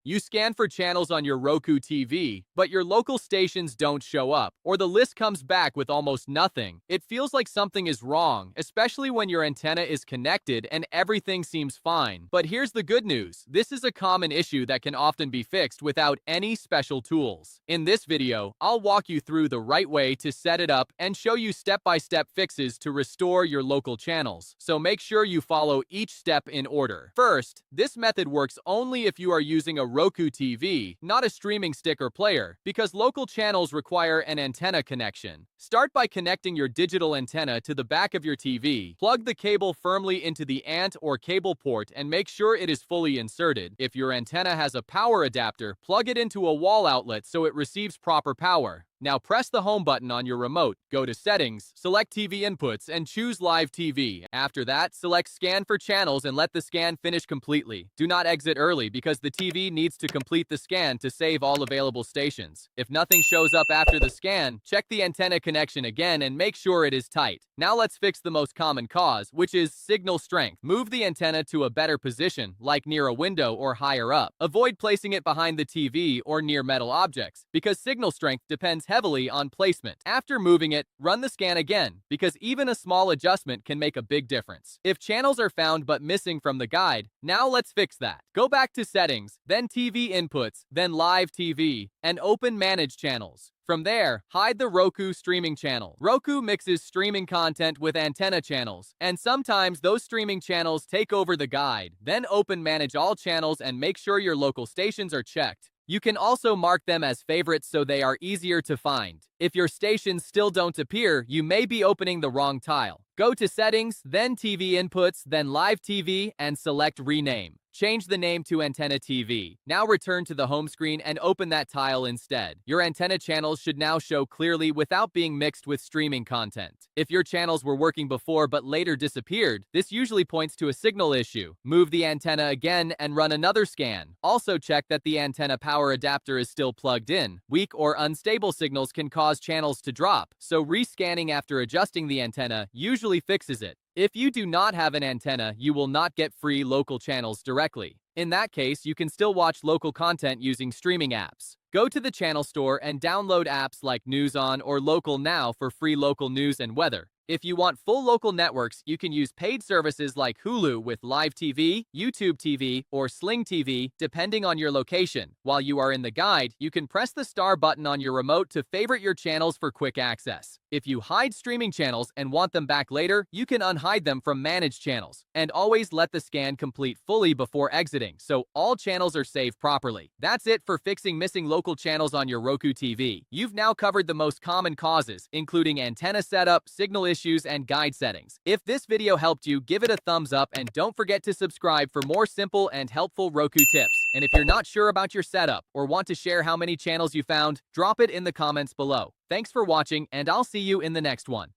You scan for channels on your Roku TV, but your local stations don't show up, or the list comes back with almost nothing. It feels like something is wrong, especially when your antenna is connected and everything seems fine. But here's the good news. This is a common issue that can often be fixed without any special tools. In this video, I'll walk you through the right way to set it up and show you step-by-step fixes to restore your local channels. So make sure you follow each step in order. First, this method works only if you are using a Roku TV, not a streaming stick or player, because local channels require an antenna connection. Start by connecting your digital antenna to the back of your TV. Plug the cable firmly into the ANT or cable port and make sure it is fully inserted. If your antenna has a power adapter, plug it into a wall outlet so it receives proper power. Now press the home button on your remote, go to Settings, select TV Inputs, and choose Live TV. After that, select Scan for Channels and let the scan finish completely. Do not exit early because the TV needs to complete the scan to save all available stations. If nothing shows up after the scan, check the antenna connection again and make sure it is tight. Now let's fix the most common cause, which is signal strength. Move the antenna to a better position, like near a window or higher up. Avoid placing it behind the TV or near metal objects, because signal strength depends heavily on placement. After moving it, run the scan again, because even a small adjustment can make a big difference. If channels are found but missing from the guide, now let's fix that. Go back to Settings, then TV Inputs, then Live TV, and open Manage Channels. From there, hide the Roku streaming channel. Roku mixes streaming content with antenna channels, and sometimes those streaming channels take over the guide. Then open Manage All Channels and make sure your local stations are checked. You can also mark them as favorites so they are easier to find. If your stations still don't appear, you may be opening the wrong tile. Go to Settings, then TV Inputs, then Live TV, and select Rename. Change the name to Antenna TV. Now return to the home screen and open that tile instead. Your antenna channels should now show clearly without being mixed with streaming content. If your channels were working before but later disappeared, this usually points to a signal issue. Move the antenna again and run another scan. Also check that the antenna power adapter is still plugged in. Weak or unstable signals can cause channels to drop, so rescanning after adjusting the antenna usually fixes it. If you do not have an antenna, you will not get free local channels directly. In that case, you can still watch local content using streaming apps. Go to the channel store and download apps like News On or Local Now for free local news and weather. If you want full local networks, you can use paid services like Hulu with Live TV, YouTube TV, or Sling TV, depending on your location. While you are in the guide, you can press the star button on your remote to favorite your channels for quick access. If you hide streaming channels and want them back later, you can unhide them from Managed Channels. And always let the scan complete fully before exiting, so all channels are saved properly. That's it for fixing missing local channels on your Roku TV. You've now covered the most common causes, including antenna setup, signal issues, and guide settings. If this video helped you, give it a thumbs up and don't forget to subscribe for more simple and helpful Roku tips. And if you're not sure about your setup or want to share how many channels you found, drop it in the comments below. Thanks for watching, and I'll see you in the next one.